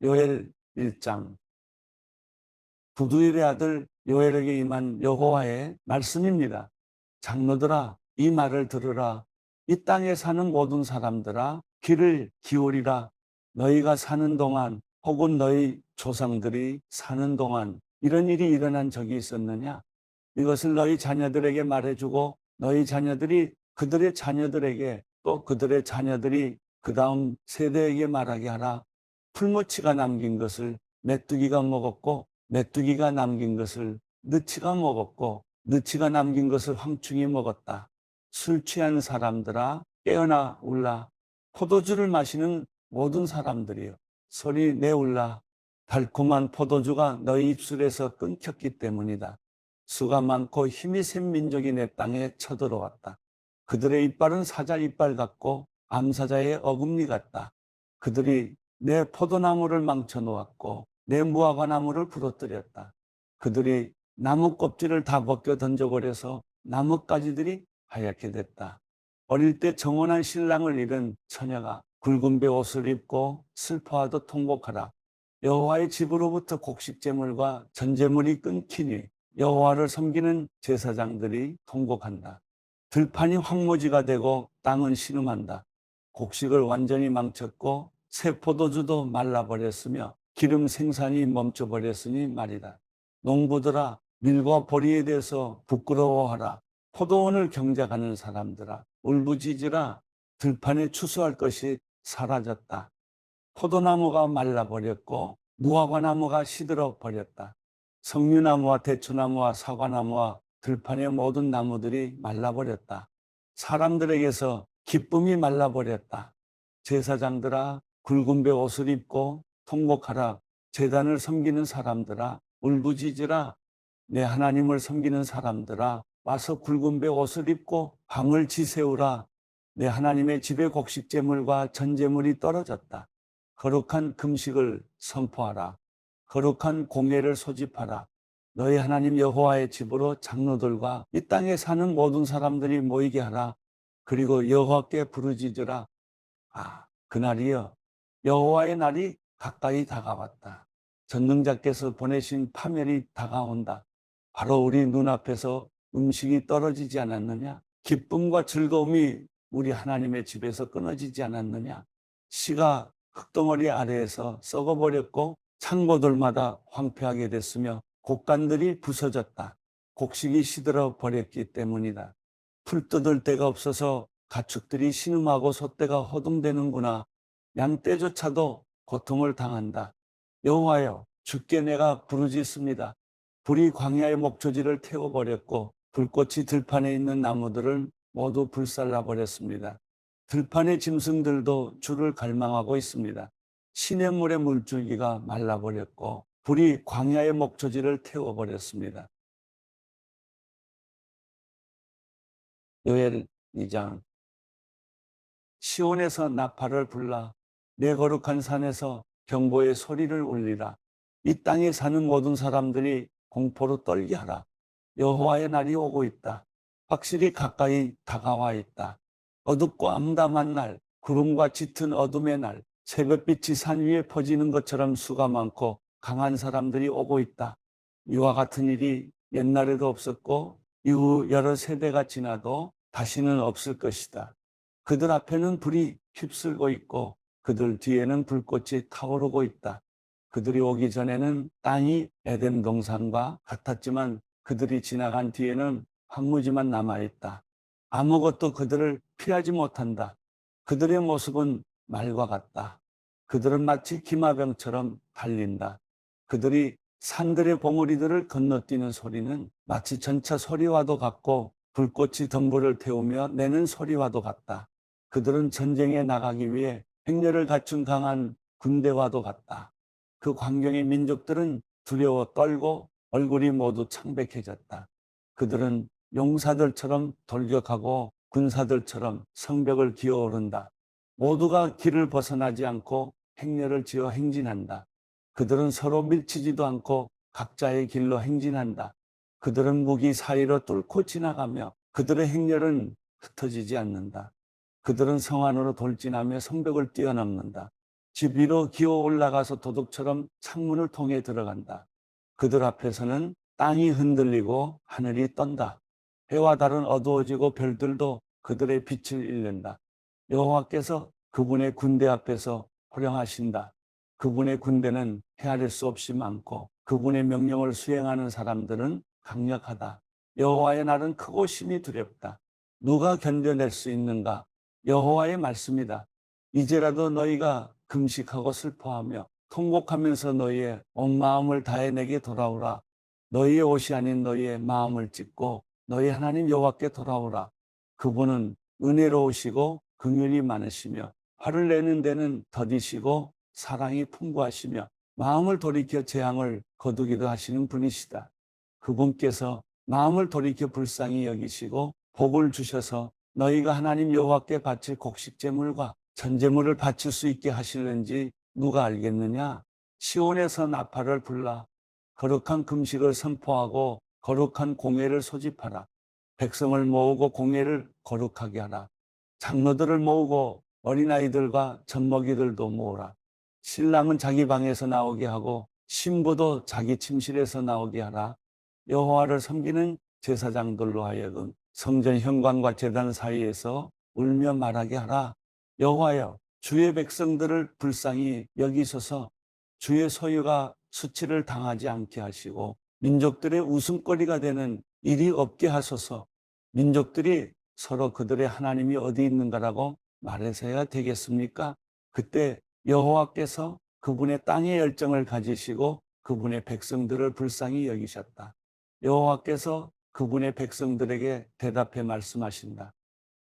요엘 1장. 부두엘의 아들 요엘에게 임한 여호와의 말씀입니다. 장로들아, 이 말을 들으라. 이 땅에 사는 모든 사람들아, 귀를 기울이라. 너희가 사는 동안 혹은 너희 조상들이 사는 동안 이런 일이 일어난 적이 있었느냐? 이것을 너희 자녀들에게 말해주고 너희 자녀들이 그들의 자녀들에게 또 그들의 자녀들이 그 다음 세대에게 말하게 하라. 풀무치가 남긴 것을 메뚜기가 먹었고 메뚜기가 남긴 것을 느치가 먹었고 느치가 남긴 것을 황충이 먹었다. 술 취한 사람들아 깨어나 울라. 포도주를 마시는 모든 사람들이여 소리 내울라. 달콤한 포도주가 너희 입술에서 끊겼기 때문이다. 수가 많고 힘이 센 민족이 내 땅에 쳐들어왔다. 그들의 이빨은 사자 이빨 같고 암사자의 어금니 같다. 그들이 내 포도나무를 망쳐 놓았고 내 무화과나무를 부러뜨렸다. 그들이 나무 껍질을 다 벗겨 던져버려서 나뭇가지들이 하얗게 됐다. 어릴 때 정혼한 신랑을 잃은 처녀가 굵은 배 옷을 입고 슬퍼하듯 통곡하라. 여호와의 집으로부터 곡식제물과 전제물이 끊기니 여호와를 섬기는 제사장들이 통곡한다. 들판이 황무지가 되고 땅은 신음한다. 곡식을 완전히 망쳤고 새 포도주도 말라버렸으며 기름 생산이 멈춰버렸으니 말이다. 농부들아, 밀과 보리에 대해서 부끄러워하라. 포도원을 경작하는 사람들아, 울부짖으라. 들판에 추수할 것이 사라졌다. 포도나무가 말라버렸고 무화과나무가 시들어 버렸다. 석류나무와 대추나무와 사과나무와 들판의 모든 나무들이 말라버렸다. 사람들에게서 기쁨이 말라버렸다. 제사장들아, 굵은 배 옷을 입고 통곡하라. 제단을 섬기는 사람들아, 울부짖으라. 내 하나님을 섬기는 사람들아, 와서 굵은 배 옷을 입고 방을 지새우라. 내 하나님의 집에 곡식제물과 전제물이 떨어졌다. 거룩한 금식을 선포하라. 거룩한 공예를 소집하라. 너희 하나님 여호와의 집으로 장로들과 이 땅에 사는 모든 사람들이 모이게 하라. 그리고 여호와께 부르짖으라. 그날이여, 여호와의 날이 가까이 다가왔다. 전능자께서 보내신 파멸이 다가온다. 바로 우리 눈앞에서 음식이 떨어지지 않았느냐? 기쁨과 즐거움이 우리 하나님의 집에서 끊어지지 않았느냐? 씨가 흙덩어리 아래에서 썩어버렸고 창고들마다 황폐하게 됐으며 곡간들이 부서졌다. 곡식이 시들어 버렸기 때문이다. 풀 뜯을 데가 없어서 가축들이 신음하고 소떼가 허둥대는구나. 양 떼조차도 고통을 당한다. 여호와여, 주께 내가 부르짖습니다. 불이 광야의 목초지를 태워버렸고 불꽃이 들판에 있는 나무들을 모두 불살라버렸습니다. 들판의 짐승들도 주를 갈망하고 있습니다. 시냇물의 물줄기가 말라버렸고 불이 광야의 목초지를 태워버렸습니다. 요엘 2장. 시온에서 나팔을 불라. 내 거룩한 산에서 경보의 소리를 울리라. 이 땅에 사는 모든 사람들이 공포로 떨게 하라. 여호와의 날이 오고 있다. 확실히 가까이 다가와 있다. 어둡고 암담한 날, 구름과 짙은 어둠의 날, 새벽빛이 산 위에 퍼지는 것처럼 수가 많고 강한 사람들이 오고 있다. 이와 같은 일이 옛날에도 없었고 이후 여러 세대가 지나도 다시는 없을 것이다. 그들 앞에는 불이 휩쓸고 있고 그들 뒤에는 불꽃이 타오르고 있다. 그들이 오기 전에는 땅이 에덴 동산과 같았지만 그들이 지나간 뒤에는 황무지만 남아있다. 아무것도 그들을 피하지 못한다. 그들의 모습은 말과 같다. 그들은 마치 기마병처럼 달린다. 그들이 산들의 봉우리들을 건너뛰는 소리는 마치 전차 소리와도 같고 불꽃이 덤불을 태우며 내는 소리와도 같다. 그들은 전쟁에 나가기 위해 행렬을 갖춘 강한 군대와도 같다. 그 광경의 민족들은 두려워 떨고 얼굴이 모두 창백해졌다. 그들은 용사들처럼 돌격하고 군사들처럼 성벽을 기어오른다. 모두가 길을 벗어나지 않고 행렬을 지어 행진한다. 그들은 서로 밀치지도 않고 각자의 길로 행진한다. 그들은 무기 사이로 뚫고 지나가며 그들의 행렬은 흩어지지 않는다. 그들은 성 안으로 돌진하며 성벽을 뛰어넘는다. 집 위로 기어 올라가서 도둑처럼 창문을 통해 들어간다. 그들 앞에서는 땅이 흔들리고 하늘이 떤다. 해와 달은 어두워지고 별들도 그들의 빛을 잃는다. 여호와께서 그분의 군대 앞에서 호령하신다. 그분의 군대는 헤아릴 수 없이 많고 그분의 명령을 수행하는 사람들은 강력하다. 여호와의 날은 크고 심히 두렵다. 누가 견뎌낼 수 있는가? 여호와의 말씀이다. 이제라도 너희가 금식하고 슬퍼하며 통곡하면서 너희의 온 마음을 다해 내게 돌아오라. 너희의 옷이 아닌 너희의 마음을 찢고 너희 하나님 여호와께 돌아오라. 그분은 은혜로우시고 긍휼이 많으시며 화를 내는 데는 더디시고 사랑이 풍부하시며 마음을 돌이켜 재앙을 거두기도 하시는 분이시다. 그분께서 마음을 돌이켜 불쌍히 여기시고 복을 주셔서 너희가 하나님 여호와께 바칠 곡식제물과 전제물을 바칠 수 있게 하시는지 누가 알겠느냐? 시온에서 나팔을 불라 거룩한 금식을 선포하고 거룩한 공회를 소집하라. 백성을 모으고 공회를 거룩하게 하라. 장로들을 모으고 어린아이들과 젖먹이들도 모으라. 신랑은 자기 방에서 나오게 하고 신부도 자기 침실에서 나오게 하라. 여호와를 섬기는 제사장들로 하여금 성전 현관과 제단 사이에서 울며 말하게 하라. 여호와여, 주의 백성들을 불쌍히 여기소서. 주의 소유가 수치를 당하지 않게 하시고 민족들의 웃음거리가 되는 일이 없게 하소서. 민족들이 서로 그들의 하나님이 어디 있는가라고 말해서야 되겠습니까? 그때 여호와께서 그분의 땅의 열정을 가지시고 그분의 백성들을 불쌍히 여기셨다. 여호와께서 그분의 백성들에게 대답해 말씀하신다.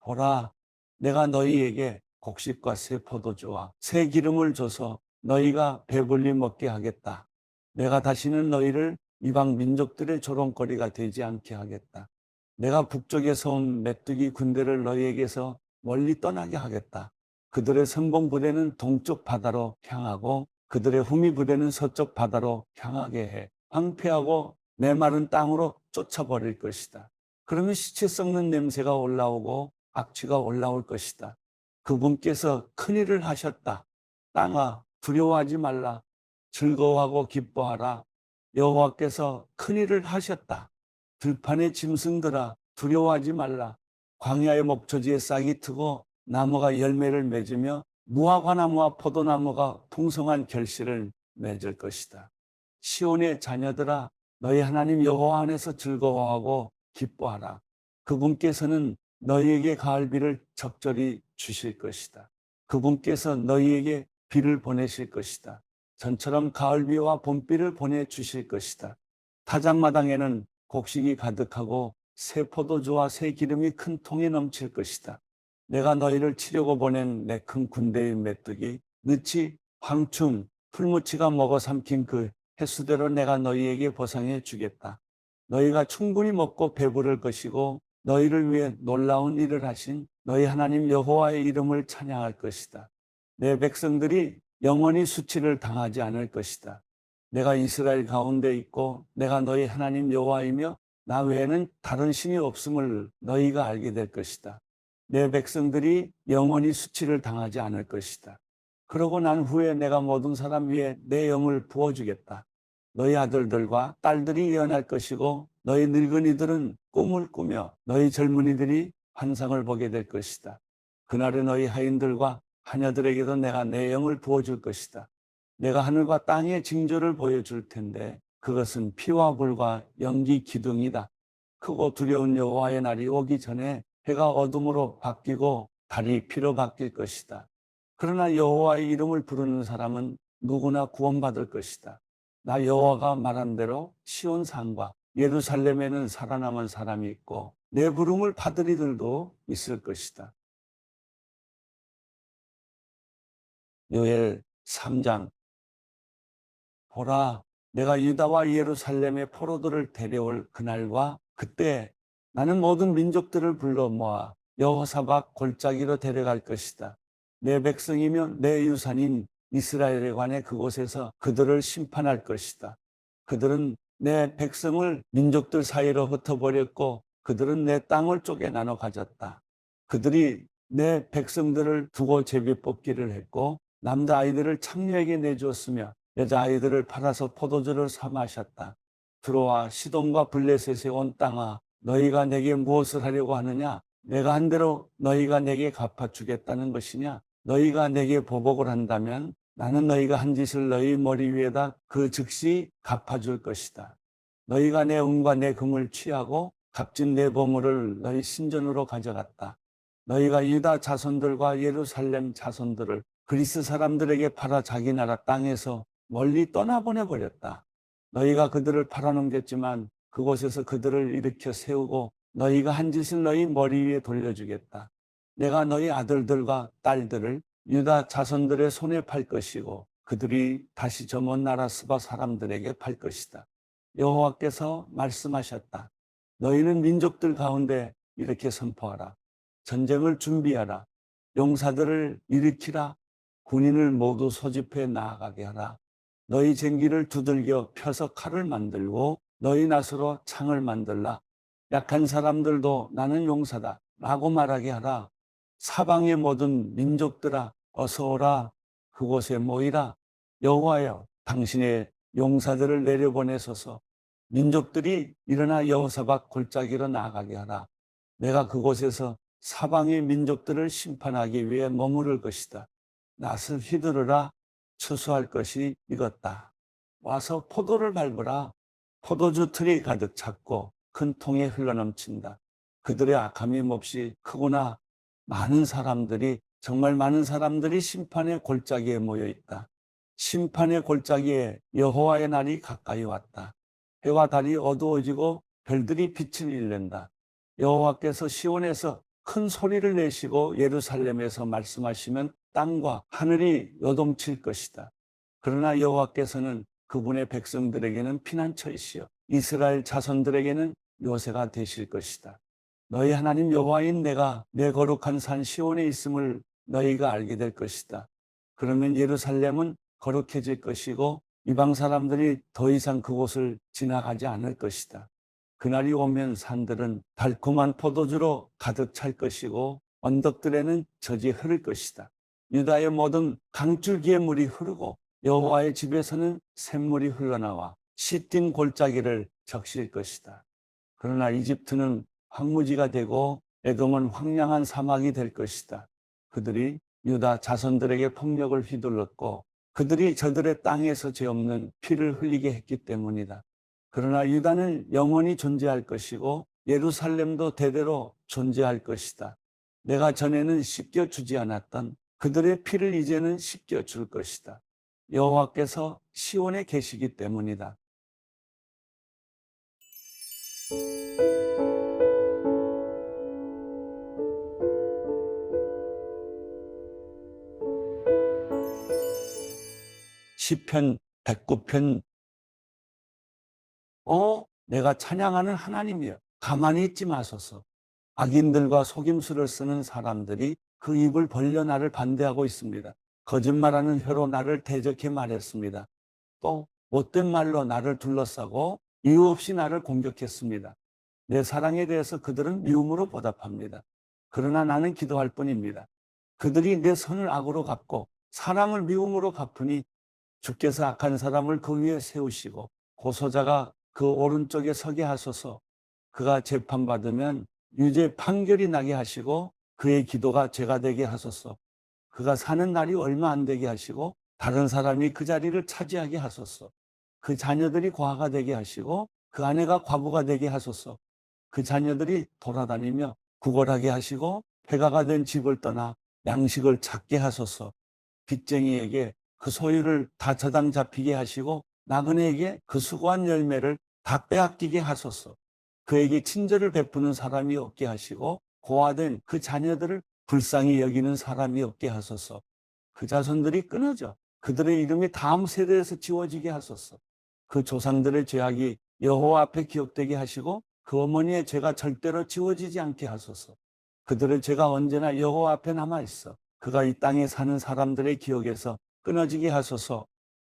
보라, 내가 너희에게 곡식과 새 포도주와 새 기름을 줘서 너희가 배불리 먹게 하겠다. 내가 다시는 너희를 이방 민족들의 조롱거리가 되지 않게 하겠다. 내가 북쪽에서 온 메뚜기 군대를 너희에게서 멀리 떠나게 하겠다. 그들의 선봉 부대는 동쪽 바다로 향하고 그들의 후미 부대는 서쪽 바다로 향하게 해 황폐하고 메마른 땅으로 쫓아버릴 것이다. 그러면 시체 썩는 냄새가 올라오고 악취가 올라올 것이다. 그분께서 큰일을 하셨다. 땅아, 두려워하지 말라. 즐거워하고 기뻐하라. 여호와께서 큰일을 하셨다. 들판의 짐승들아, 두려워하지 말라. 광야의 목초지에 싹이 트고 나무가 열매를 맺으며 무화과나무와 포도나무가 풍성한 결실을 맺을 것이다. 시온의 자녀들아, 너희 하나님 여호와 안에서 즐거워하고 기뻐하라. 그분께서는 너희에게 가을비를 적절히 주실 것이다. 그분께서 너희에게 비를 보내실 것이다. 전처럼 가을비와 봄비를 보내주실 것이다. 타작마당에는 곡식이 가득하고 새 포도주와 새 기름이 큰 통에 넘칠 것이다. 내가 너희를 치려고 보낸 내 큰 군대의 메뚜기, 느치, 황충, 풀무치가 먹어 삼킨 그 횟수대로 내가 너희에게 보상해 주겠다. 너희가 충분히 먹고 배부를 것이고 너희를 위해 놀라운 일을 하신 너희 하나님 여호와의 이름을 찬양할 것이다. 내 백성들이 영원히 수치를 당하지 않을 것이다. 내가 이스라엘 가운데 있고 내가 너희 하나님 여호와이며 나 외에는 다른 신이 없음을 너희가 알게 될 것이다. 내 백성들이 영원히 수치를 당하지 않을 것이다. 그러고 난 후에 내가 모든 사람 위에 내 영을 부어주겠다. 너희 아들들과 딸들이 예언할 것이고 너희 늙은이들은 꿈을 꾸며 너희 젊은이들이 환상을 보게 될 것이다. 그날에 너희 하인들과 하녀들에게도 내가 내 영을 부어줄 것이다. 내가 하늘과 땅의 징조를 보여줄 텐데 그것은 피와 불과 연기 기둥이다. 크고 두려운 여호와의 날이 오기 전에 해가 어둠으로 바뀌고 달이 피로 바뀔 것이다. 그러나 여호와의 이름을 부르는 사람은 누구나 구원받을 것이다. 나 여호와가 말한 대로 시온 산과 예루살렘에는 살아남은 사람이 있고 내 부름을 받을 이들도 있을 것이다. 요엘 3장. 보라, 내가 유다와 예루살렘의 포로들을 데려올 그날과 그때 나는 모든 민족들을 불러 모아 여호사박 골짜기로 데려갈 것이다. 내 백성이며 내 유산인 이스라엘에 관해 그곳에서 그들을 심판할 것이다. 그들은 내 백성을 민족들 사이로 흩어버렸고 그들은 내 땅을 쪼개 나눠 가졌다. 그들이 내 백성들을 두고 제비 뽑기를 했고 남자아이들을 창녀에게 내주었으며 여자아이들을 팔아서 포도주를 사 마셨다. 들어와 시돈과 블레셋에 온 땅아, 너희가 내게 무엇을 하려고 하느냐? 내가 한 대로 너희가 내게 갚아주겠다는 것이냐? 너희가 내게 보복을 한다면 나는 너희가 한 짓을 너희 머리 위에다 그 즉시 갚아줄 것이다. 너희가 내 은과 내 금을 취하고 값진 내 보물을 너희 신전으로 가져갔다. 너희가 유다 자손들과 예루살렘 자손들을 그리스 사람들에게 팔아 자기 나라 땅에서 멀리 떠나보내버렸다. 너희가 그들을 팔아넘겼지만 그곳에서 그들을 일으켜 세우고 너희가 한 짓을 너희 머리 위에 돌려주겠다. 내가 너희 아들들과 딸들을 유다 자손들의 손에 팔 것이고 그들이 다시 저 먼 나라 스바 사람들에게 팔 것이다. 여호와께서 말씀하셨다. 너희는 민족들 가운데 이렇게 선포하라. 전쟁을 준비하라. 용사들을 일으키라. 군인을 모두 소집해 나아가게 하라. 너희 쟁기를 두들겨 펴서 칼을 만들고 너희 낫으로 창을 만들라. 약한 사람들도 나는 용사다 라고 말하게 하라. 사방의 모든 민족들아 어서 오라. 그곳에 모이라. 여호와여 당신의 용사들을 내려보내소서. 민족들이 일어나 여호사밧 골짜기로 나아가게 하라. 내가 그곳에서 사방의 민족들을 심판하기 위해 머무를 것이다. 낫을 휘두르라. 추수할 것이 익었다. 와서 포도를 밟으라. 포도주 틀이 가득 찼고 큰 통에 흘러넘친다. 그들의 악함이 몹시 크구나. 정말 많은 사람들이 심판의 골짜기에 모여 있다. 심판의 골짜기에 여호와의 날이 가까이 왔다. 해와 달이 어두워지고 별들이 빛을 잃는다. 여호와께서 시온에서 큰 소리를 내시고 예루살렘에서 말씀하시면 땅과 하늘이 요동칠 것이다. 그러나 여호와께서는 그분의 백성들에게는 피난처이시여 이스라엘 자손들에게는 요새가 되실 것이다. 너희 하나님 여호와인 내가 내 거룩한 산 시온에 있음을 너희가 알게 될 것이다. 그러면 예루살렘은 거룩해질 것이고 이방 사람들이 더 이상 그곳을 지나가지 않을 것이다. 그날이 오면 산들은 달콤한 포도주로 가득 찰 것이고 언덕들에는 젖이 흐를 것이다. 유다의 모든 강줄기에 물이 흐르고 여호와의 집에서는 샘물이 흘러나와 시띤 골짜기를 적실 것이다. 그러나 이집트는 황무지가 되고 에돔은 황량한 사막이 될 것이다. 그들이 유다 자손들에게 폭력을 휘둘렀고 그들이 저들의 땅에서 죄 없는 피를 흘리게 했기 때문이다. 그러나 유다는 영원히 존재할 것이고 예루살렘도 대대로 존재할 것이다. 내가 전에는 씻겨주지 않았던 그들의 피를 이제는 씻겨줄 것이다. 여호와께서 시온에 계시기 때문이다. 시편 109편 내가 찬양하는 하나님이여 가만히 있지 마소서. 악인들과 속임수를 쓰는 사람들이 그 입을 벌려 나를 반대하고 있습니다. 거짓말하는 혀로 나를 대적해 말했습니다. 또 못된 말로 나를 둘러싸고 이유 없이 나를 공격했습니다. 내 사랑에 대해서 그들은 미움으로 보답합니다. 그러나 나는 기도할 뿐입니다. 그들이 내 선을 악으로 갚고 사랑을 미움으로 갚으니 주께서 악한 사람을 그 위에 세우시고 고소자가 그 오른쪽에 서게 하소서. 그가 재판받으면 유죄 판결이 나게 하시고 그의 기도가 죄가 되게 하소서. 그가 사는 날이 얼마 안 되게 하시고 다른 사람이 그 자리를 차지하게 하소서. 그 자녀들이 고아가 되게 하시고 그 아내가 과부가 되게 하소서. 그 자녀들이 돌아다니며 구걸하게 하시고 폐가가 된 집을 떠나 양식을 찾게 하소서. 빚쟁이에게 그 소유를 다 저당 잡히게 하시고 나그네에게 그 수고한 열매를 다 빼앗기게 하소서. 그에게 친절을 베푸는 사람이 없게 하시고 고아된 그 자녀들을 불쌍히 여기는 사람이 없게 하소서. 그 자손들이 끊어져 그들의 이름이 다음 세대에서 지워지게 하소서. 그 조상들의 죄악이 여호와 앞에 기억되게 하시고 그 어머니의 죄가 절대로 지워지지 않게 하소서. 그들의 죄가 언제나 여호와 앞에 남아있어 그가 이 땅에 사는 사람들의 기억에서 끊어지게 하소서.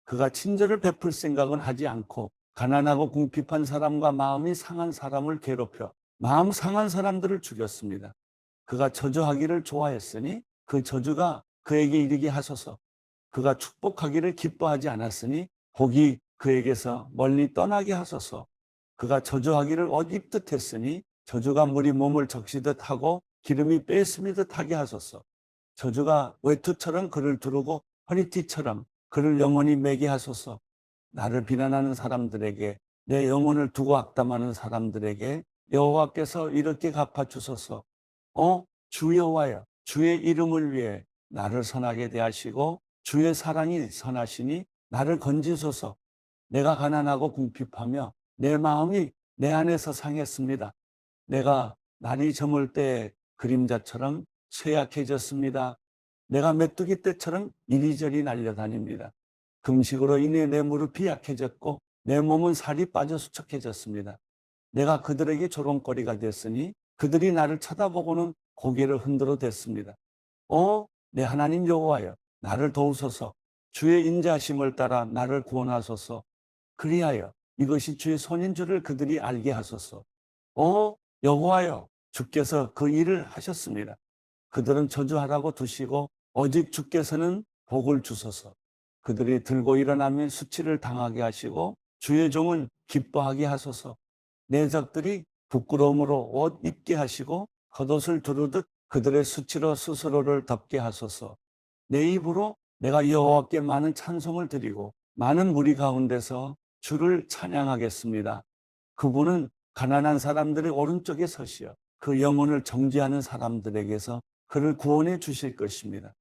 그가 친절을 베풀 생각은 하지 않고 가난하고 궁핍한 사람과 마음이 상한 사람을 괴롭혀 마음 상한 사람들을 죽였습니다. 그가 저주하기를 좋아했으니 그 저주가 그에게 이르게 하소서. 그가 축복하기를 기뻐하지 않았으니 복이 그에게서 멀리 떠나게 하소서. 그가 저주하기를 얻입듯 했으니 저주가 물이 몸을 적시듯 하고 기름이 빼앗음이듯 하게 하소서. 저주가 외투처럼 그를 두르고 허리띠처럼 그를 영원히 매게 하소서. 나를 비난하는 사람들에게, 내 영혼을 두고 악담하는 사람들에게 여호와께서 이렇게 갚아주소서. 주 여호와여, 주의 이름을 위해 나를 선하게 대하시고 주의 사랑이 선하시니 나를 건지소서. 내가 가난하고 궁핍하며 내 마음이 내 안에서 상했습니다. 내가 날이 저물 때 그림자처럼 쇠약해졌습니다. 내가 메뚜기 떼처럼 이리저리 날려다닙니다. 금식으로 인해 내 무릎이 약해졌고 내 몸은 살이 빠져 수척해졌습니다. 내가 그들에게 조롱거리가 됐으니 그들이 나를 쳐다보고는 고개를 흔들어 댔습니다. 내 하나님 여호와여, 나를 도우소서. 주의 인자하심을 따라 나를 구원하소서. 그리하여 이것이 주의 손인 줄을 그들이 알게 하소서. 여호와여, 주께서 그 일을 하셨습니다. 그들은 저주하라고 두시고 오직 주께서는 복을 주소서. 그들이 들고 일어나면 수치를 당하게 하시고 주의 종은 기뻐하게 하소서. 내 적들이 부끄러움으로 옷 입게 하시고 겉옷을 두르듯 그들의 수치로 스스로를 덮게 하소서. 내 입으로 내가 여호와께 많은 찬송을 드리고 많은 무리 가운데서 주를 찬양하겠습니다. 그분은 가난한 사람들의 오른쪽에 서시어 그 영혼을 정죄하는 사람들에게서 그를 구원해 주실 것입니다.